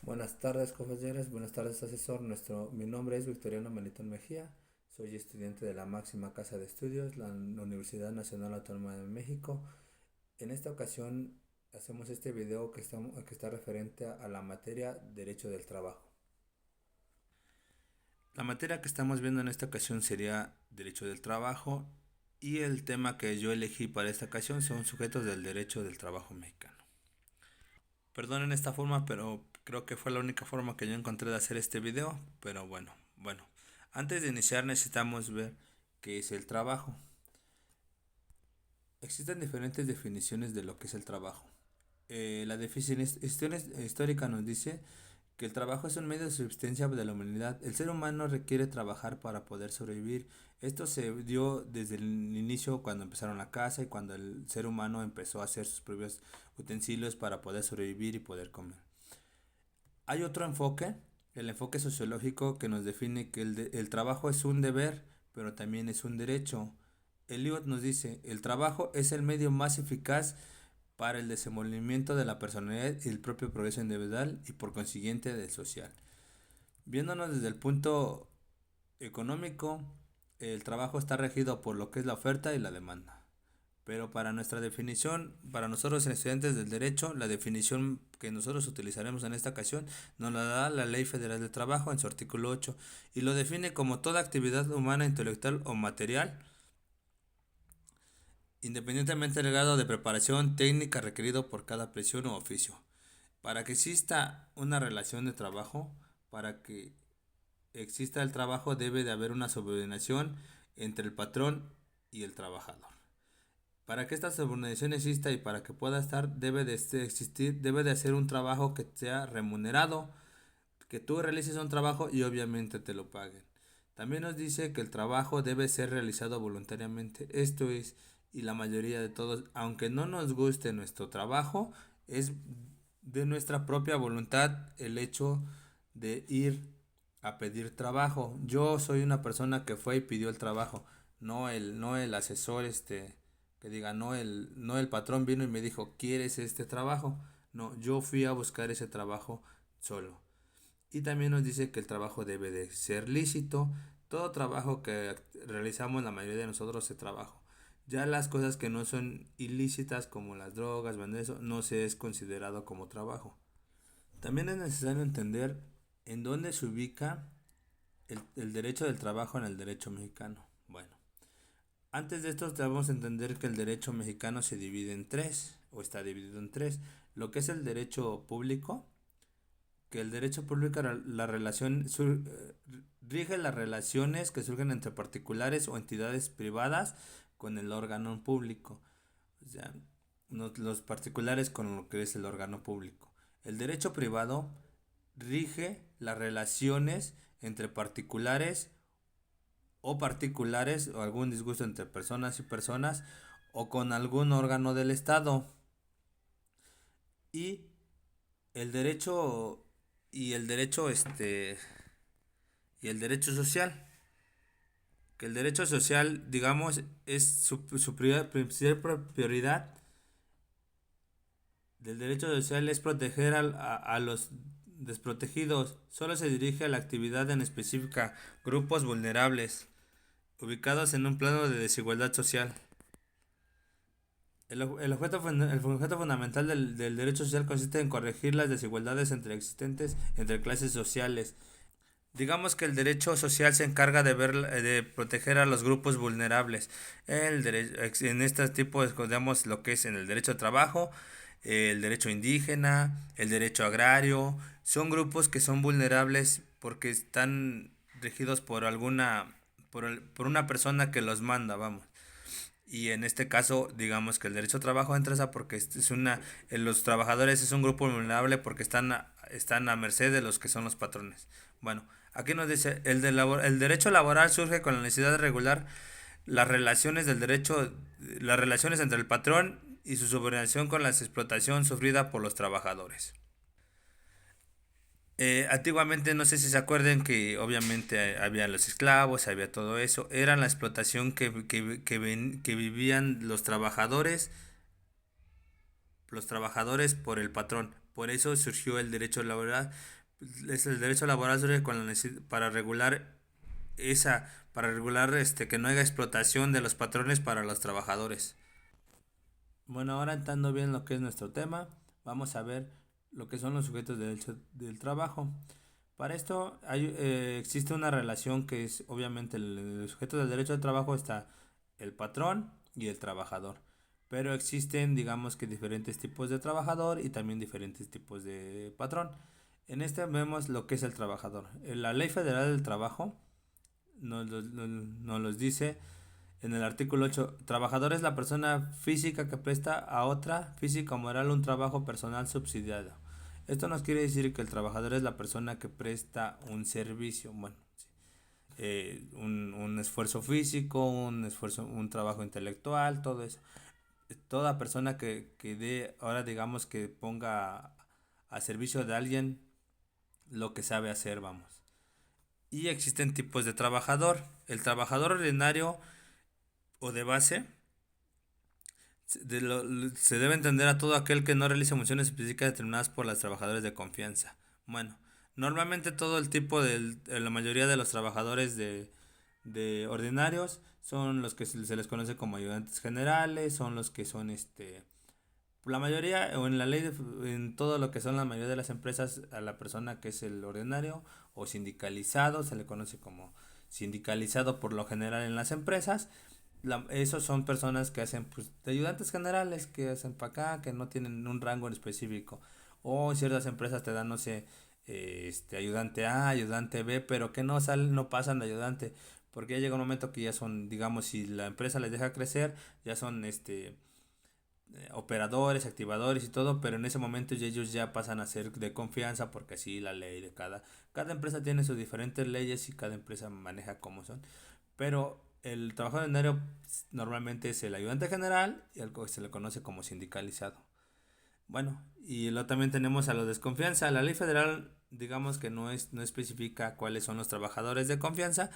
Buenas tardes, compañeros. Buenas tardes, asesor. Mi nombre es Victoriano Melitón Mejía. Soy estudiante de la máxima casa de estudios, la Universidad Nacional Autónoma de México. En esta ocasión hacemos este video que está referente a la materia Derecho del Trabajo. La materia que estamos viendo en esta ocasión sería Derecho del Trabajo y el tema que yo elegí para esta ocasión son sujetos del derecho del trabajo mexicano. Perdonen esta forma, pero creo que fue la única forma que yo encontré de hacer este video. Pero bueno. Antes de iniciar necesitamos ver qué es el trabajo. Existen diferentes definiciones de lo que es el trabajo. La definición histórica nos dice que el trabajo es un medio de subsistencia de la humanidad. El ser humano requiere trabajar para poder sobrevivir. Esto se dio desde el inicio cuando empezaron la casa y cuando el ser humano empezó a hacer sus propios utensilios para poder sobrevivir y poder comer. Hay otro enfoque, el enfoque sociológico, que nos define que el trabajo es un deber, pero también es un derecho. Eliot nos dice, el trabajo es el medio más eficaz para el desenvolvimiento de la personalidad y el propio progreso individual y por consiguiente del social. Viéndonos desde el punto económico, el trabajo está regido por lo que es la oferta y la demanda. Pero para nuestra definición, para nosotros estudiantes del derecho, la definición que nosotros utilizaremos en esta ocasión nos la da la Ley Federal del Trabajo en su artículo 8 y lo define como toda actividad humana, intelectual o material, independientemente del grado de preparación técnica requerido por cada presión o oficio. Para que exista una relación de trabajo, para que exista el trabajo debe de haber una subordinación entre el patrón y el trabajador. Para que esta subordinación exista y para que pueda estar, debe de hacer un trabajo que sea remunerado, que tú realices un trabajo y obviamente te lo paguen. También nos dice que el trabajo debe ser realizado voluntariamente. Esto es, y la mayoría de todos, aunque no nos guste nuestro trabajo, es de nuestra propia voluntad el hecho de ir a pedir trabajo. Yo soy una persona que fue y pidió el trabajo, no el asesor que diga, no el patrón vino y me dijo, ¿quieres este trabajo? No, yo fui a buscar ese trabajo solo. Y también nos dice que el trabajo debe de ser lícito. Todo trabajo que realizamos, la mayoría de nosotros, es trabajo. Ya las cosas que no son ilícitas, como las drogas, vender eso, no se es considerado como trabajo. También es necesario entender en dónde se ubica el derecho del trabajo en el derecho mexicano. Bueno, antes de esto debemos entender que el derecho mexicano se divide en tres, o está dividido en tres. Lo que es el derecho público, que el derecho público rige las relaciones que surgen entre particulares o entidades privadas con el órgano público. O sea, los particulares con lo que es el órgano público. El derecho privado rige las relaciones entre particulares o algún disgusto entre personas y personas o con algún órgano del Estado. Y el derecho y el derecho y el derecho social, que el derecho social, digamos, es su prioridad del derecho social es proteger a los desprotegidos. Solo se dirige a la actividad en específica, grupos vulnerables, ubicados en un plano de desigualdad social. El objeto fundamental del derecho social consiste en corregir las desigualdades existentes entre clases sociales. Digamos que el derecho social se encarga de proteger a los grupos vulnerables. En este tipo, digamos, lo que es en el derecho al trabajo, el derecho indígena, el derecho agrario, son grupos que son vulnerables porque están regidos por una persona que los manda, vamos. Y en este caso, digamos que el derecho al trabajo entra esa porque los trabajadores es un grupo vulnerable porque están a merced de los que son los patrones. Bueno, aquí nos dice, el derecho laboral surge con la necesidad de regular las relaciones entre el patrón y su subordinación con la explotación sufrida por los trabajadores. Antiguamente, no sé si se acuerdan que obviamente había los esclavos, había todo eso, era la explotación que vivían los trabajadores por el patrón. Por eso surgió el derecho laboral. Es el derecho laboral surge con para regular para regular que no haya explotación de los patrones para los trabajadores. Bueno, ahora entrando bien lo que es nuestro tema, vamos a ver lo que son los sujetos de derecho del trabajo. Para esto existe una relación que es obviamente el sujeto del derecho del trabajo está el patrón y el trabajador. Pero existen, digamos que diferentes tipos de trabajador y también diferentes tipos de patrón. En este vemos lo que es el trabajador. La Ley Federal del Trabajo nos los dice en el artículo 8, trabajador es la persona física que presta a otra física o moral un trabajo personal subsidiado. Esto nos quiere decir que el trabajador es la persona que presta un servicio, bueno, sí, un esfuerzo físico, un trabajo intelectual, todo eso. Toda persona que dé, ahora digamos que ponga a servicio de alguien lo que sabe hacer, vamos. Y existen tipos de trabajador. El trabajador ordinario o de base se debe entender a todo aquel que no realice funciones específicas determinadas por los trabajadores de confianza. Bueno, normalmente todo el tipo la mayoría de los trabajadores de ordinarios son los que se les conoce como ayudantes generales, son los que son la mayoría o en la ley en todo lo que son la mayoría de las empresas a la persona que es el ordinario o sindicalizado se le conoce como sindicalizado por lo general en las empresas. Esos son personas que hacen pues de ayudantes generales que hacen para acá que no tienen un rango en específico o en ciertas empresas te dan no sé ayudante A ayudante B pero que no salen no pasan de ayudante porque ya llega un momento que ya son digamos si la empresa les deja crecer ya son operadores, activadores y todo, pero en ese momento ellos ya pasan a ser de confianza porque así la ley de cada empresa tiene sus diferentes leyes y cada empresa maneja cómo son. Pero el trabajador ordinario normalmente es el ayudante general y al que se le conoce como sindicalizado. Bueno, y luego también tenemos a los desconfianza. La ley federal, digamos que no especifica cuáles son los trabajadores de confianza,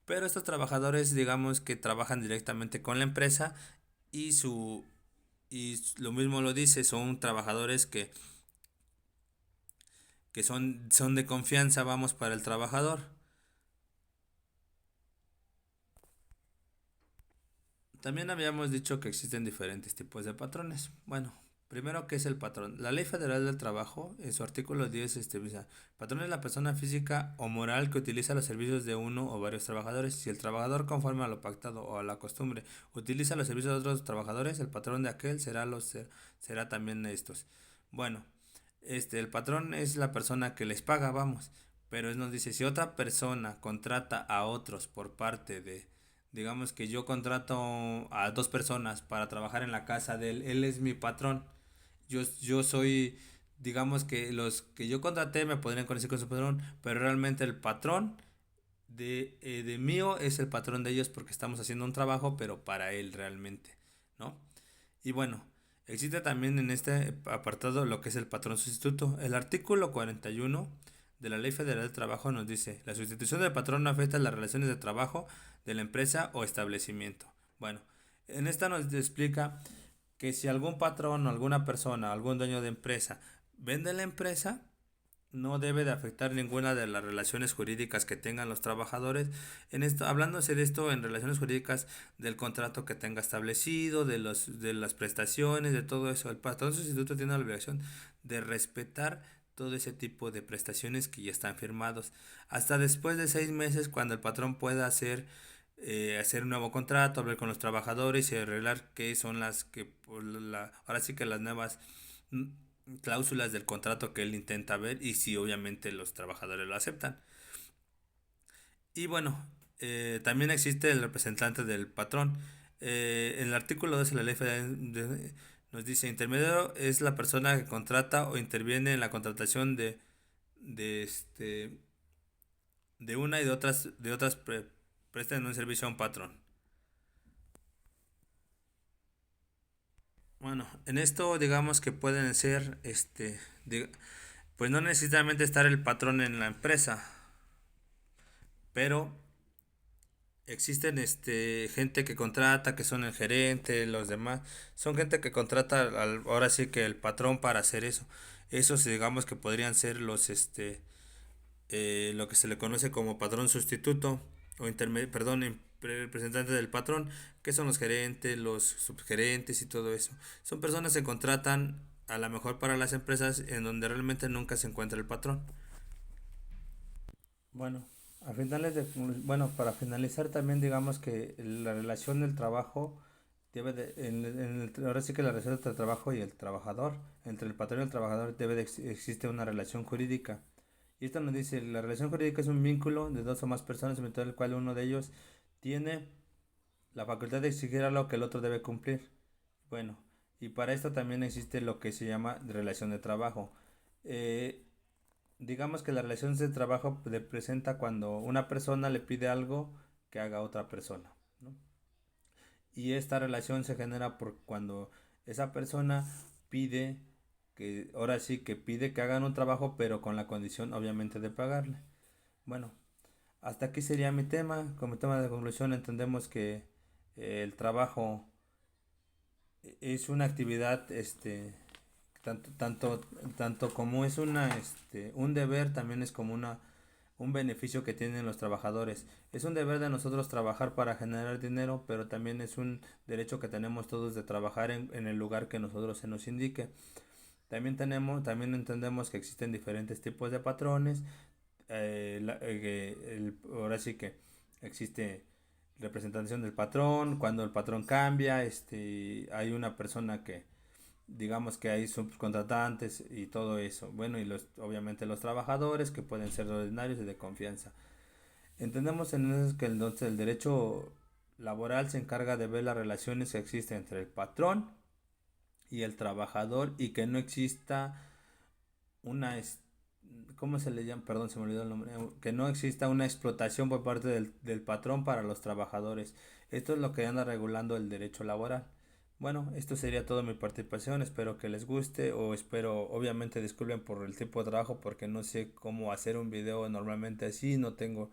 pero estos trabajadores, digamos que trabajan directamente con la empresa y lo mismo lo dice, son trabajadores que son de confianza, vamos, para el trabajador. También habíamos dicho que existen diferentes tipos de patrones. Bueno, primero, ¿qué es el patrón? La Ley Federal del Trabajo, en su artículo 10, dice, patrón es la persona física o moral que utiliza los servicios de uno o varios trabajadores. Si el trabajador, conforme a lo pactado o a la costumbre, utiliza los servicios de otros trabajadores, el patrón de aquel será también estos. Bueno, el patrón es la persona que les paga, vamos. Pero él nos dice, si otra persona contrata a otros por parte digamos que yo contrato a dos personas para trabajar en la casa de él es mi patrón. Yo soy, digamos que los que yo contraté me podrían conocer con su patrón, pero realmente el patrón de mío es el patrón de ellos porque estamos haciendo un trabajo, pero para él realmente, ¿no? Y bueno, existe también en este apartado lo que es el patrón sustituto. El artículo 41 de la Ley Federal del Trabajo nos dice, la sustitución del patrón no afecta las relaciones de trabajo de la empresa o establecimiento. Bueno, en esta nos explica que si algún patrón o alguna persona, algún dueño de empresa vende la empresa, no debe de afectar ninguna de las relaciones jurídicas que tengan los trabajadores. Hablándose de esto en relaciones jurídicas del contrato que tenga establecido, de las prestaciones, de todo eso. El patrón sustituto tiene la obligación de respetar todo ese tipo de prestaciones que ya están firmados. Hasta después de 6 meses, cuando el patrón pueda hacer un nuevo contrato, hablar con los trabajadores y arreglar qué son ahora sí que las nuevas cláusulas del contrato que él intenta ver y si obviamente los trabajadores lo aceptan. Y bueno, también existe el representante del patrón. En el artículo 12 de la ley federal nos dice, intermediario es la persona que contrata o interviene en la contratación de este de una y de otras prestan un servicio a un patrón. Bueno, en esto digamos que pueden ser pues no necesariamente estar el patrón en la empresa, pero existen gente que contrata, que son el gerente, los demás, son gente que contrata ahora sí que el patrón para hacer eso. Esos digamos que podrían ser lo que se le conoce como patrón sustituto o representante del patrón, que son los gerentes, los subgerentes y todo eso. Son personas que se contratan a lo mejor para las empresas en donde realmente nunca se encuentra el patrón. Bueno, para finalizar también digamos que la relación del trabajo ahora sí que la relación entre el trabajo y el trabajador, entre el patrón y el trabajador existe una relación jurídica. Y esto nos dice, la relación jurídica es un vínculo de dos o más personas en el cual uno de ellos tiene la facultad de exigir algo que el otro debe cumplir. Bueno, y para esto también existe lo que se llama relación de trabajo. Eh, digamos que la relación de trabajo representa cuando una persona le pide algo que haga otra persona, ¿no? Y esta relación se genera por cuando esa persona pide ahora sí que pide que hagan un trabajo, pero con la condición obviamente de pagarle. Bueno, hasta aquí sería mi tema. Como tema de conclusión entendemos que el trabajo es una actividad, tanto, tanto, tanto como es un deber, también es como un beneficio que tienen los trabajadores. Es un deber de nosotros trabajar para generar dinero, pero también es un derecho que tenemos todos de trabajar en el lugar que nosotros se nos indique. También entendemos que existen diferentes tipos de patrones. Ahora sí que existe representación del patrón, cuando el patrón cambia, hay una persona que digamos que hay subcontratantes y todo eso. Bueno, y obviamente los trabajadores que pueden ser ordinarios y de confianza. Entendemos en eso que entonces el derecho laboral se encarga de ver las relaciones que existen entre el patrón y el trabajador y que no exista una ¿cómo se le llama? Perdón, se me olvidó el nombre. Que no exista una explotación por parte del patrón para los trabajadores. Esto es lo que anda regulando el derecho laboral. Bueno, esto sería toda mi participación. Espero que les guste o espero, obviamente, disculpen por el tipo de trabajo porque no sé cómo hacer un video normalmente así. No tengo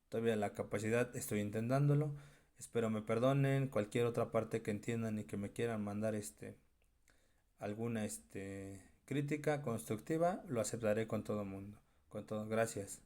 todavía la capacidad. Estoy intentándolo. Espero me perdonen. Cualquier otra parte que entiendan y que me quieran mandar alguna crítica constructiva, lo aceptaré con todo mundo. Con todo, gracias.